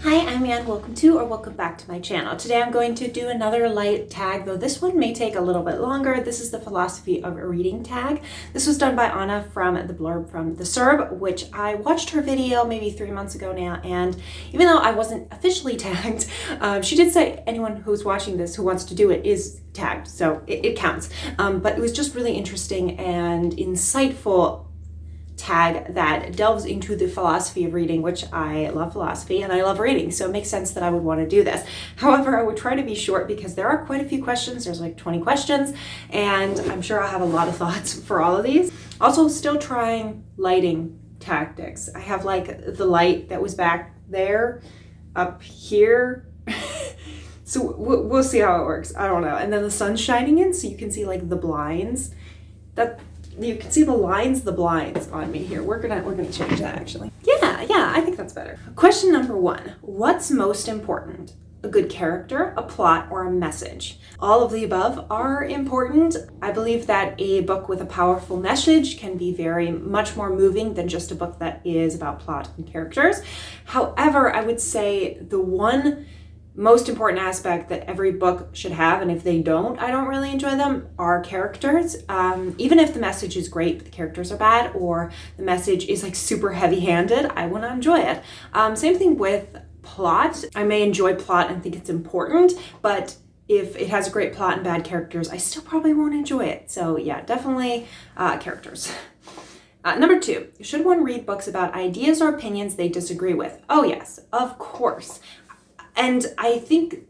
Hi, I'm Ann. Welcome back to my channel. Today I'm going to do another light tag, though this one may take a little bit longer. This is the philosophy of reading tag. This was done by Anna from The Blurb from the Serb, which I watched her video maybe 3 months ago now, and even though I wasn't officially tagged, she did say anyone who's watching this who wants to do it is tagged, so it counts. But it was just really interesting and insightful tag that delves into the philosophy of reading, which I love philosophy and I love reading, so it makes sense that I would want to do this. However, I would try to be short because there are quite a few questions. There's like 20 questions, and I'm sure I'll have a lot of thoughts for all of these. Also, still trying lighting tactics. I have like the light that was back there up here. So we'll see how it works. I don't know. And then the sun's shining in, so you can see like the blinds. You can see the blinds on me here. We're gonna change that actually. Yeah, I think that's better. Question number 1. What's most important? A good character, a plot, or a message? All of the above are important. I believe that a book with a powerful message can be very much more moving than just a book that is about plot and characters. However, I would say the one most important aspect that every book should have, and if they don't, I don't really enjoy them, are characters. Even if the message is great but the characters are bad, or the message is like super heavy-handed, I will not enjoy it. Same thing with plot. I may enjoy plot and think it's important, but if it has a great plot and bad characters, I still probably won't enjoy it. So yeah, definitely characters. Number 2, should one read books about ideas or opinions they disagree with? Oh yes, of course. And I think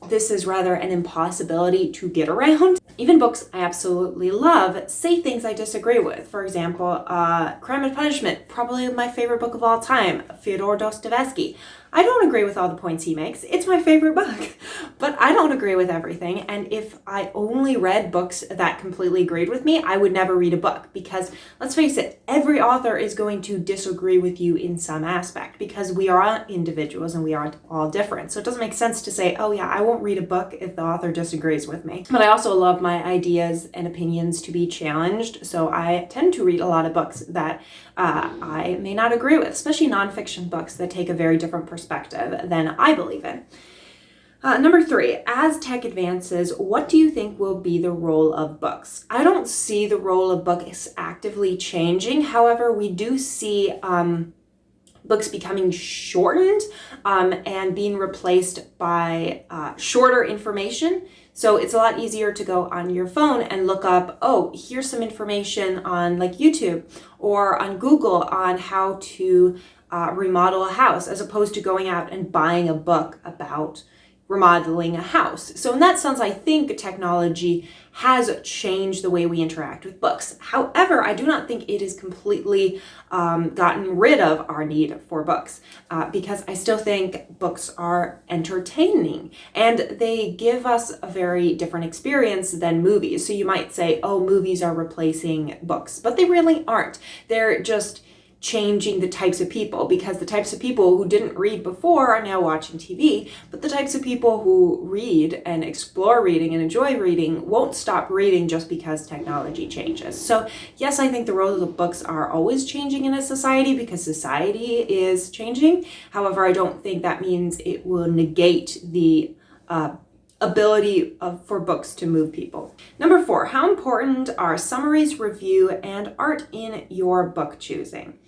this is rather an impossibility to get around. Even books I absolutely love say things I disagree with. For example, Crime and Punishment, probably my favorite book of all time, Fyodor Dostoevsky. I don't agree with all the points he makes. It's my favorite book, but I don't agree with everything. And if I only read books that completely agreed with me, I would never read a book, because let's face it, every author is going to disagree with you in some aspect, because we are all individuals and we are all different. So it doesn't make sense to say, oh yeah, I won't read a book if the author disagrees with me. But I also love my ideas and opinions to be challenged. So I tend to read a lot of books that I may not agree with, especially nonfiction books that take a very different perspective than I believe in. Number 3, as tech advances, what do you think will be the role of books? I don't see the role of books actively changing. However, we do see books becoming shortened and being replaced by shorter information. So it's a lot easier to go on your phone and look up, oh, here's some information on like YouTube or on Google on how to remodel a house, as opposed to going out and buying a book about remodeling a house. So in that sense, I think technology has changed the way we interact with books. However, I do not think it has completely gotten rid of our need for books, because I still think books are entertaining and they give us a very different experience than movies. So you might say, oh, movies are replacing books, but they really aren't. They're just changing the types of people, because the types of people who didn't read before are now watching TV, but the types of people who read and explore reading and enjoy reading won't stop reading just because technology changes. So yes, I think the role of books are always changing in a society because society is changing. However, I don't think that means it will negate the ability for books to move people. Number 4, how important are summaries, review, and art in your book choosing?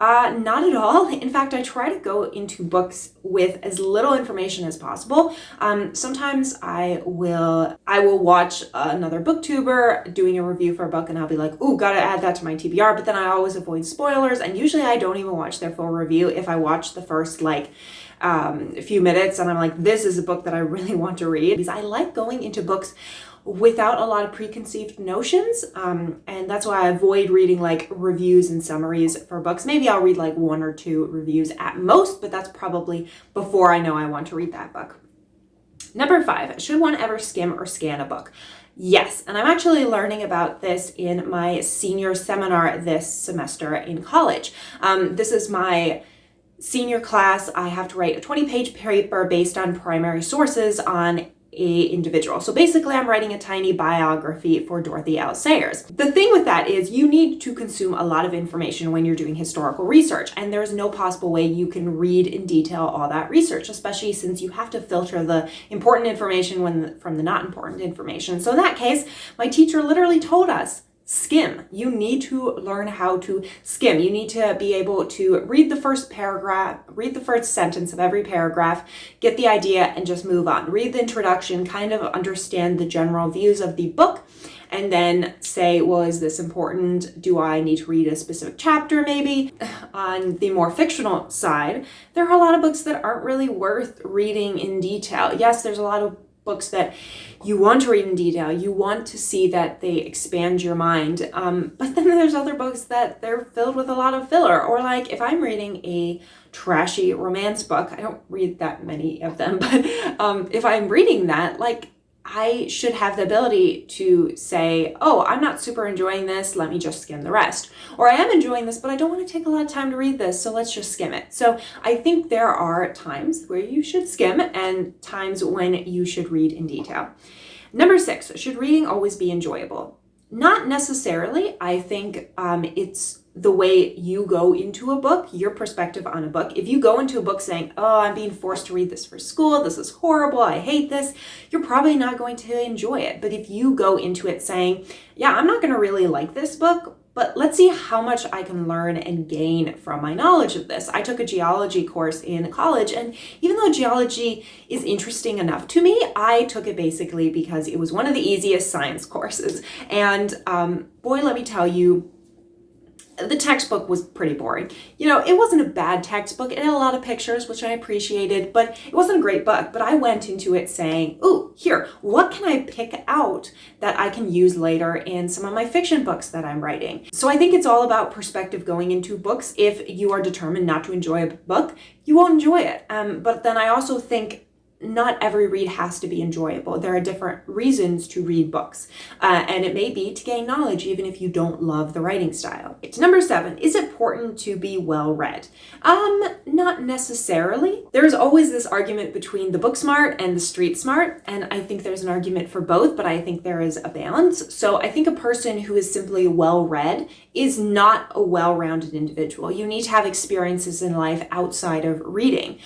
Not at all. In fact, I try to go into books with as little information as possible. Sometimes I will watch another booktuber doing a review for a book and I'll be like, ooh, gotta add that to my TBR, but then I always avoid spoilers, and usually I don't even watch their full review if I watch the first a few minutes and I'm like, this is a book that I really want to read, because I like going into books without a lot of preconceived notions, and that's why I avoid reading reviews and summaries for books. Maybe I'll read 1 or 2 reviews at most, but that's probably before I know I want to read that book. Number 5, should one ever skim or scan a book? Yes, and I'm actually learning about this in my senior seminar this semester in college. This is my senior class. I have to write a 20-page paper based on primary sources on a individual. So basically I'm writing a tiny biography for Dorothy L. Sayers. The thing with that is you need to consume a lot of information when you're doing historical research, and there's no possible way you can read in detail all that research, especially since you have to filter the important information from the not important information. So in that case, my teacher literally told us, skim. You need to learn how to skim. You need to be able to read the first paragraph, read the first sentence of every paragraph, get the idea, and just move on. Read the introduction, kind of understand the general views of the book, and then say, well, is this important? Do I need to read a specific chapter maybe? On the more fictional side, there are a lot of books that aren't really worth reading in detail. Yes, there's a lot of books that you want to read in detail. You want to see that they expand your mind. But then there's other books that they're filled with a lot of filler. Or if I'm reading a trashy romance book, I don't read that many of them, but if I'm reading that, I should have the ability to say, oh, I'm not super enjoying this, let me just skim the rest. Or I am enjoying this, but I don't want to take a lot of time to read this, so let's just skim it. So I think there are times where you should skim and times when you should read in detail. Number 6, should reading always be enjoyable? Not necessarily. I think it's the way you go into a book, your perspective on a book. If you go into a book saying, oh, I'm being forced to read this for school, this is horrible, I hate this, you're probably not going to enjoy it. But if you go into it saying, yeah, I'm not going to really like this book, but let's see how much I can learn and gain from my knowledge of this. I took a geology course in college, and even though geology is interesting enough to me, I took it basically because it was one of the easiest science courses. And boy, let me tell you, the textbook was pretty boring. It wasn't a bad textbook. It had a lot of pictures, which I appreciated, but it wasn't a great book. But I went into it saying, ooh, here, what can I pick out that I can use later in some of my fiction books that I'm writing? So I think it's all about perspective going into books. If you are determined not to enjoy a book, you won't enjoy it. But then I also think not every read has to be enjoyable. There are different reasons to read books, and it may be to gain knowledge even if you don't love the writing style. Number 7, is it important to be well read? Not necessarily. There's always this argument between the book smart and the street smart, and I think there's an argument for both, but I think there is a balance. So I think a person who is simply well read is not a well-rounded individual. You need to have experiences in life outside of reading.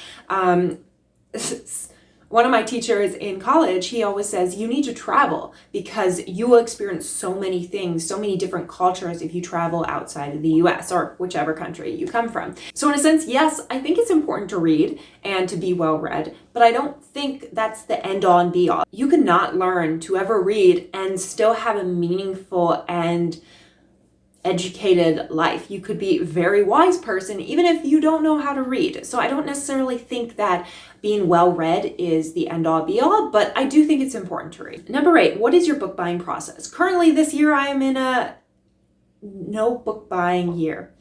One of my teachers in college, he always says, you need to travel because you will experience so many things, so many different cultures if you travel outside of the US or whichever country you come from. So in a sense, yes, I think it's important to read and to be well read, but I don't think that's the end all and be all. You cannot learn to ever read and still have a meaningful and educated life. You could be a very wise person even if you don't know how to read. So I don't necessarily think that being well read is the end all be all, but I do think it's important to read. Number 8, what is your book buying process? Currently this year I am in a no book buying year.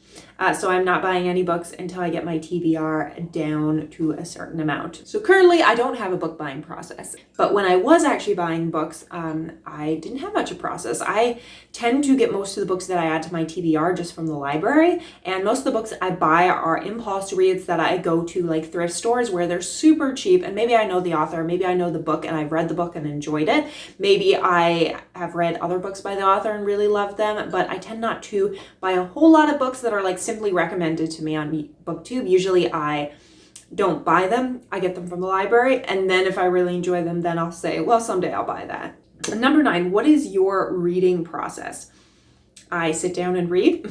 So I'm not buying any books until I get my TBR down to a certain amount. So currently I don't have a book buying process, but when I was actually buying books, I didn't have much of a process. I tend to get most of the books that I add to my TBR just from the library, and most of the books I buy are impulse reads that I go to thrift stores where they're super cheap, and maybe I know the author, maybe I know the book and I've read the book and enjoyed it. Maybe I have read other books by the author and really loved them, but I tend not to buy a whole lot of books that are simply recommended to me on BookTube. Usually I don't buy them. I get them from the library, and then if I really enjoy them, then I'll say, well, someday I'll buy that. Number 9, what is your reading process? I sit down and read.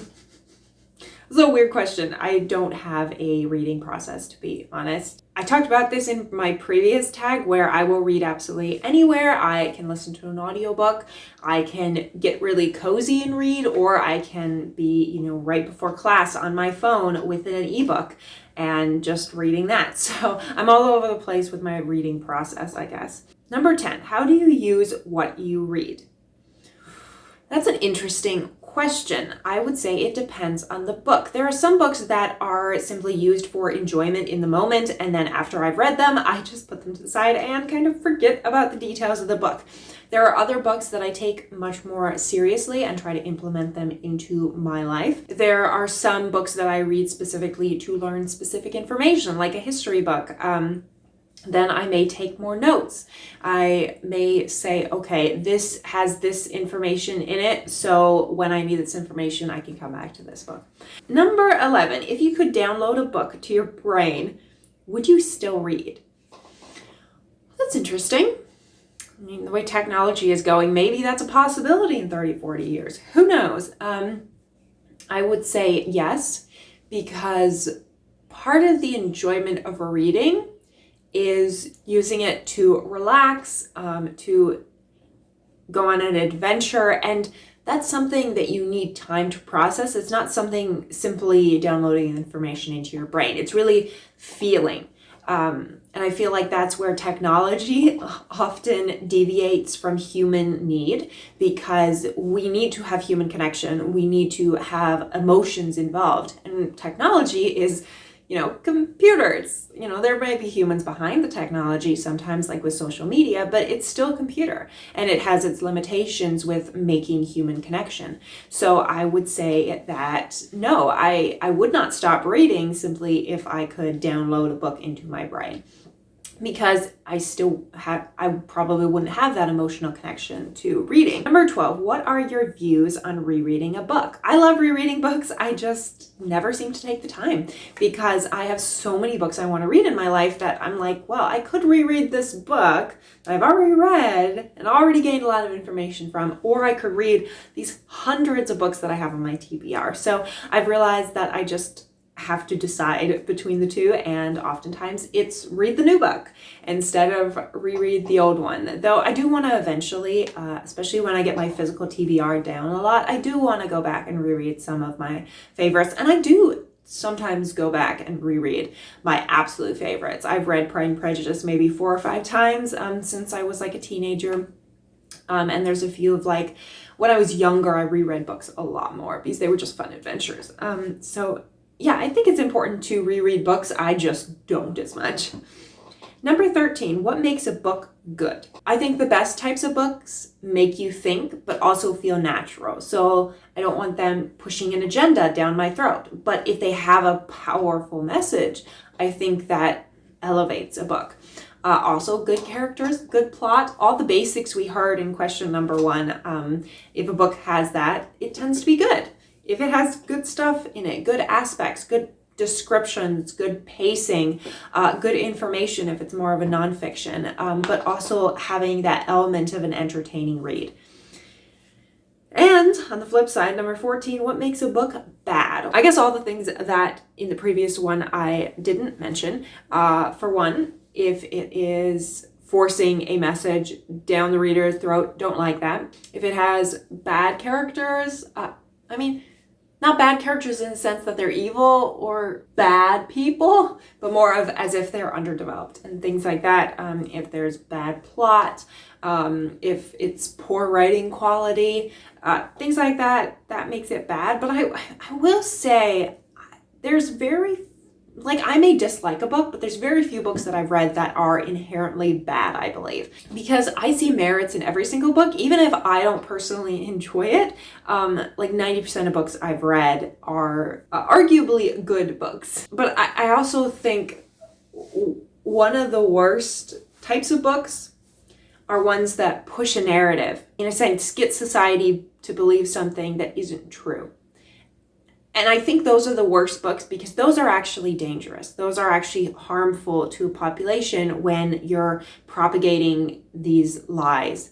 This is a weird question. I don't have a reading process, to be honest. I talked about this in my previous tag where I will read absolutely anywhere. I can listen to an audiobook. I can get really cozy and read, or I can be, right before class on my phone with an ebook and just reading that. So I'm all over the place with my reading process, I guess. Number 10, how do you use what you read? That's an interesting question. I would say it depends on the book. There are some books that are simply used for enjoyment in the moment, and then after I've read them, I just put them to the side and kind of forget about the details of the book. There are other books that I take much more seriously and try to implement them into my life. There are some books that I read specifically to learn specific information, like a history book. Then I may take more notes. I may say, okay, this has this information in it, so when I need this information, I can come back to this book. Number 11, if you could download a book to your brain, would you still read? That's interesting. I mean, the way technology is going, maybe that's a possibility in 30, 40 years. Who knows? I would say yes, because part of the enjoyment of reading is using it to relax, to go on an adventure, and that's something that you need time to process. It's not something simply downloading information into your brain. It's really feeling. And I feel like that's where technology often deviates from human need, because we need to have human connection. We need to have emotions involved. And technology is computers. There may be humans behind the technology sometimes, like with social media, but it's still a computer, and it has its limitations with making human connection. So I would say that no, I would not stop reading simply if I could download a book into my brain, because I probably wouldn't have that emotional connection to reading. Number 12, what are your views on rereading a book? I love rereading books. I just never seem to take the time, because I have so many books I want to read in my life that I'm like, well, I could reread this book that I've already read and already gained a lot of information from, or I could read these hundreds of books that I have on my TBR. So I've realized that I just have to decide between the two, and oftentimes it's read the new book instead of reread the old one. Though I do want to eventually, especially when I get my physical TBR down a lot, I do want to go back and reread some of my favorites, and I do sometimes go back and reread my absolute favorites. I've read Pride and Prejudice maybe 4 or 5 times since I was like a teenager. And there's a few of when I was younger, I reread books a lot more because they were just fun adventures. So yeah, I think it's important to reread books. I just don't as much. Number 13, what makes a book good? I think the best types of books make you think, but also feel natural. So I don't want them pushing an agenda down my throat. But if they have a powerful message, I think that elevates a book. Also, good characters, good plot, all the basics we heard in question number 1. If a book has that, it tends to be good. If it has good stuff in it, good aspects, good descriptions, good pacing, good information if it's more of a nonfiction, but also having that element of an entertaining read. And on the flip side, number 14, what makes a book bad? I guess all the things that in the previous one I didn't mention. For one, if it is forcing a message down the reader's throat, don't like that. If it has bad characters, not bad characters in the sense that they're evil or bad people, but more of as if they're underdeveloped and things like that. If there's bad plot, if it's poor writing quality, things like that, that makes it bad. But I will say there's I may dislike a book, but there's very few books that I've read that are inherently bad, I believe. Because I see merits in every single book, even if I don't personally enjoy it. 90% of books I've read are arguably good books. But I also think one of the worst types of books are ones that push a narrative, in a sense, get society to believe something that isn't true. And I think those are the worst books because those are actually dangerous. Those are actually harmful to a population when you're propagating these lies.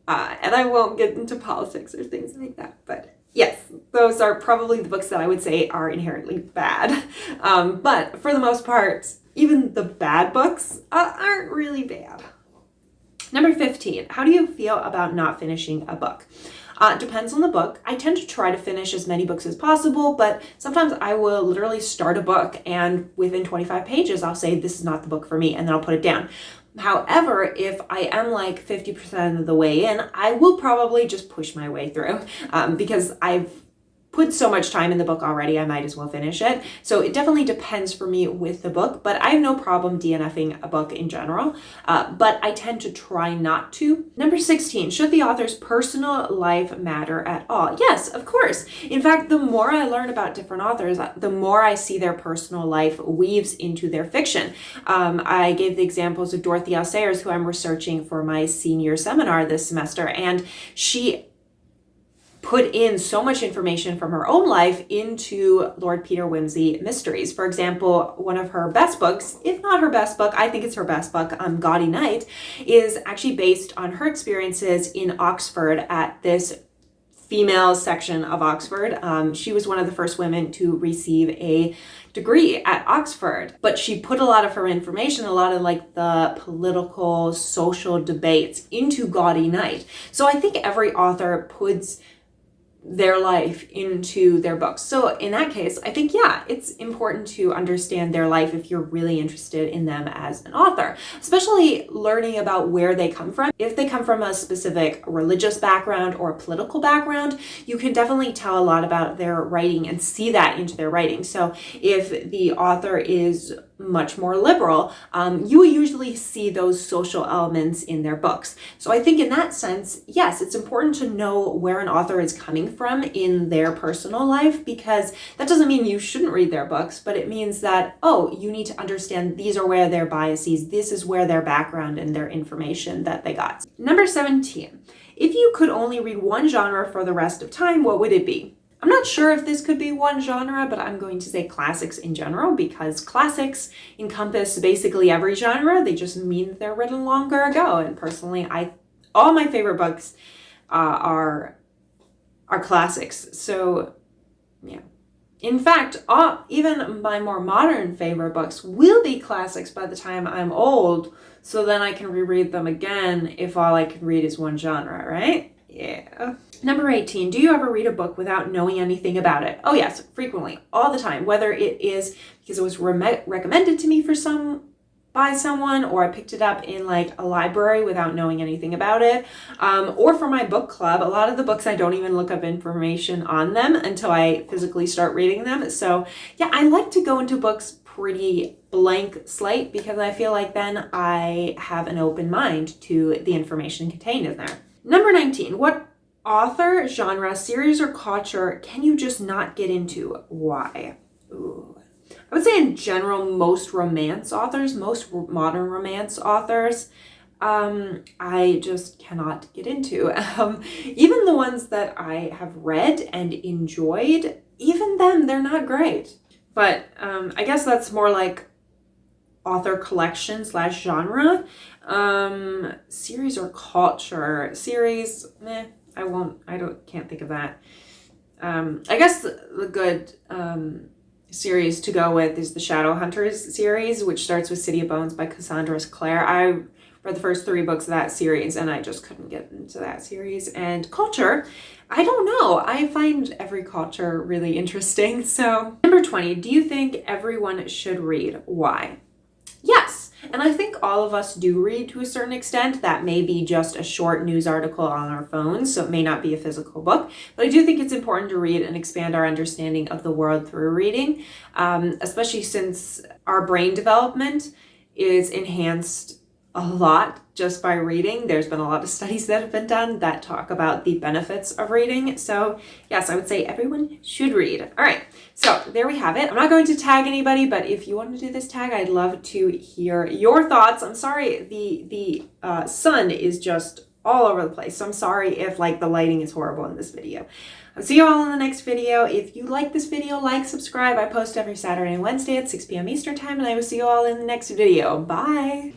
And I won't get into politics or things like that, but Yes, those are probably the books that I would say are inherently bad. But for the most part, even the bad books aren't really bad. Number 15, how do you feel about not finishing a book? Depends on the book. I tend to try to finish as many books as possible, but sometimes I will literally start a book and within 25 pages, I'll say this is not the book for me, and then I'll put it down. However, if I am like 50% of the way in, I will probably just push my way through because I've put so much time in the book already, I might as well finish it. So it definitely depends for me with the book, but I have no problem DNFing a book in general, but I tend to try not to. Number 16, should the author's personal life matter at all? Yes, of course. In fact, the more I learn about different authors, the more I see their personal life weaves into their fiction. I gave the examples of Dorothy L. Sayers, who I'm researching for my senior seminar this semester, and she put in so much information from her own life into Lord Peter Wimsey Mysteries. For example, one of her best books, if not her best book, I think it's her best book, Gaudy Night, is actually based on her experiences in Oxford at this female section of Oxford. She was one of the first women to receive a degree at Oxford, but she put a lot of her information, a lot of like the political, social debates into Gaudy Night. So I think every author puts their life into their books. So in that case, I think, yeah, it's important to understand their life if you're really interested in them as an author, especially learning about where they come from. If they come from a specific religious background or a political background, you can definitely tell a lot about their writing and see that into their writing. So if the author is much more liberal, you will usually see those social elements in their books. So I think in that sense, yes, it's important to know where an author is coming from in their personal life, because that doesn't mean you shouldn't read their books, but it means that, oh, you need to understand these are where their biases, this is where their background and their information that they got. Number 17, if you could only read one genre for the rest of time, what would it be? I'm not sure if this could be one genre, but I'm going to say classics in general, because classics encompass basically every genre. They just mean that they're written longer ago. And personally, all my favorite books are classics. So yeah. In fact, even my more modern favorite books will be classics by the time I'm old, so then I can reread them again if all I can read is one genre, right? Yeah. Number 18, do you ever read a book without knowing anything about it? Oh yes, frequently, all the time, whether it is because it was recommended to me by someone, or I picked it up in like a library without knowing anything about it, or for my book club. A lot of the books I don't even look up information on them until I physically start reading them. So yeah, I like to go into books pretty blank slate, because I feel like then I have an open mind to the information contained in there. Number 19, what author, genre, series, or culture can you just not get into? Why? Ooh. I would say in general, most romance authors, most modern romance authors, I just cannot get into. Even the ones that I have read and enjoyed, even them, they're not great. But I guess that's more like author collection / genre. Series or culture. Series, can't think of that. I guess the good series to go with is the Shadowhunters series, which starts with City of Bones by Cassandra Clare. I read the first 3 books of that series and I just couldn't get into that series. And culture, I don't know. I find every culture really interesting. So number 20, do you think everyone should read? Why? Yes. And I think all of us do read to a certain extent. That may be just a short news article on our phones, so it may not be a physical book. But I do think it's important to read and expand our understanding of the world through reading, especially since our brain development is enhanced a lot just by reading. There's been a lot of studies that have been done that talk about the benefits of reading. So yes, I would say everyone should read. All right, so there we have it. I'm not going to tag anybody, but if you want to do this tag, I'd love to hear your thoughts. I'm sorry, the sun is just all over the place. So I'm sorry if like the lighting is horrible in this video. I'll see you all in the next video. If you like this video, like, subscribe. I post every Saturday and Wednesday at 6 p.m. Eastern time, and I will see you all in the next video. Bye.